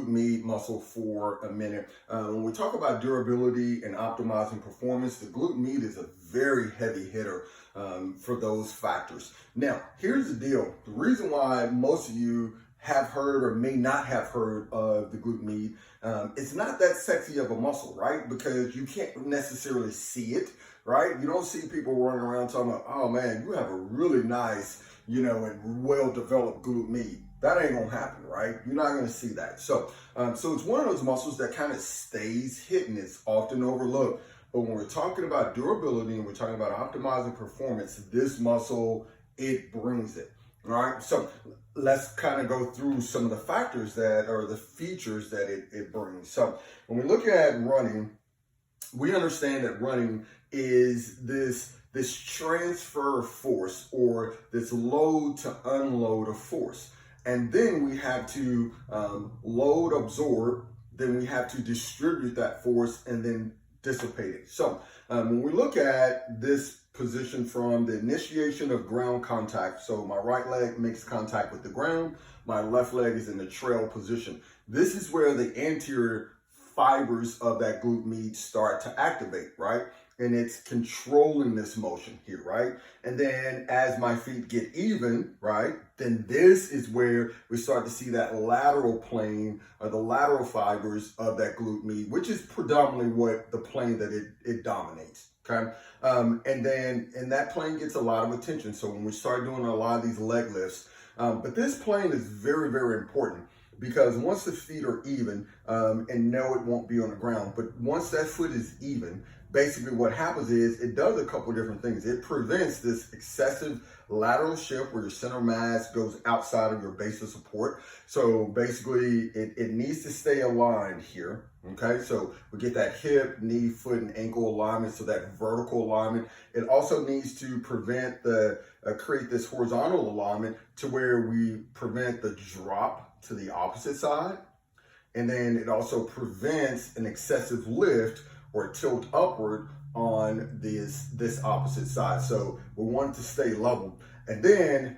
med muscle for a minute. When we talk about durability and optimizing performance, the glute med is a very heavy hitter for those factors. Now, here's the deal. The reason why most of you have heard or may not have heard of the glute med, it's not that sexy of a muscle, right? Because you can't necessarily see it, right? You don't see people running around talking about, oh man, you have a really nice, and well-developed glute med. That ain't gonna happen, right? You're not gonna see that. So it's one of those muscles that kind of stays hidden. It's often overlooked. But when we're talking about durability and we're talking about optimizing performance, this muscle, it brings it. All right, so let's kind of go through some of the factors that are the features that it brings. So when we look at running, we understand that running is this transfer of force, or this load to unload of force. And then we have to load, absorb, then we have to distribute that force and then dissipate it. So when we look at this position from the initiation of ground contact, so my right leg makes contact with the ground, my left leg is in the trail position. This is where the anterior fibers of that glute med start to activate, right? And it's controlling this motion here, right? And then as my feet get even, right, then this is where we start to see that lateral plane or the lateral fibers of that glute med, which is predominantly what the plane that it dominates. Okay. And that plane gets a lot of attention. So when we start doing a lot of these leg lifts, but this plane is very, very important, because once the feet are even, and no, it won't be on the ground, but once that foot is even, basically what happens is it does a couple different things. It prevents this excessive lateral shift where your center of mass goes outside of your base of support. So basically it needs to stay aligned here. Okay, so we get that hip, knee, foot, and ankle alignment, so that vertical alignment. It also needs to prevent create this horizontal alignment to where we prevent the drop to the opposite side. And then it also prevents an excessive lift or tilt upward on this opposite side. So we want it to stay level. And then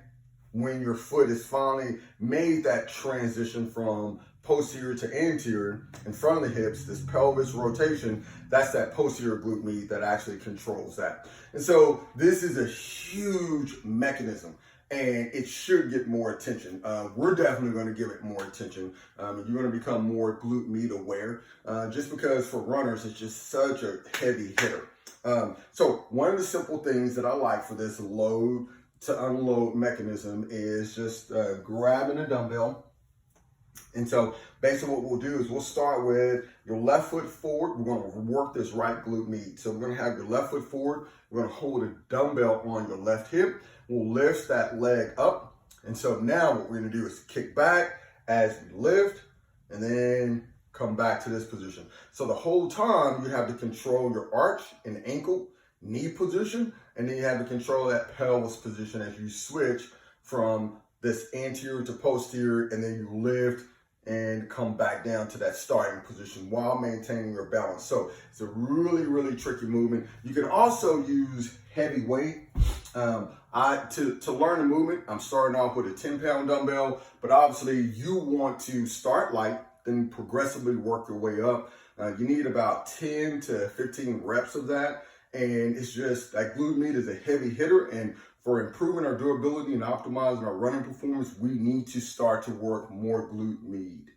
when your foot has finally made that transition from posterior to anterior in front of the hips, this pelvis rotation, that's that posterior glute med that actually controls that. And so this is a huge mechanism, and it should get more attention. We're definitely going to give it more attention. You're going to become more glute med aware, just because for runners, it's just such a heavy hitter. So one of the simple things that I like for this load to unload mechanism is just grabbing a dumbbell. And so basically what we'll do is we'll start with your left foot forward. We're going to work this right glute med. So we're going to have your left foot forward. We're going to hold a dumbbell on your left hip. We'll lift that leg up. And so now what we're going to do is kick back as we lift and then come back to this position. So the whole time you have to control your arch and ankle, knee position, and then you have to control that pelvis position as you switch from this anterior to posterior, and then you lift and come back down to that starting position while maintaining your balance. So it's a really, really tricky movement. You can also use heavy weight. To learn the movement, I'm starting off with a 10-pound dumbbell, but obviously you want to start light, then progressively work your way up. You need about 10 to 15 reps of that. And it's just that glute med is a heavy hitter, and for improving our durability and optimizing our running performance, we need to start to work more glute med.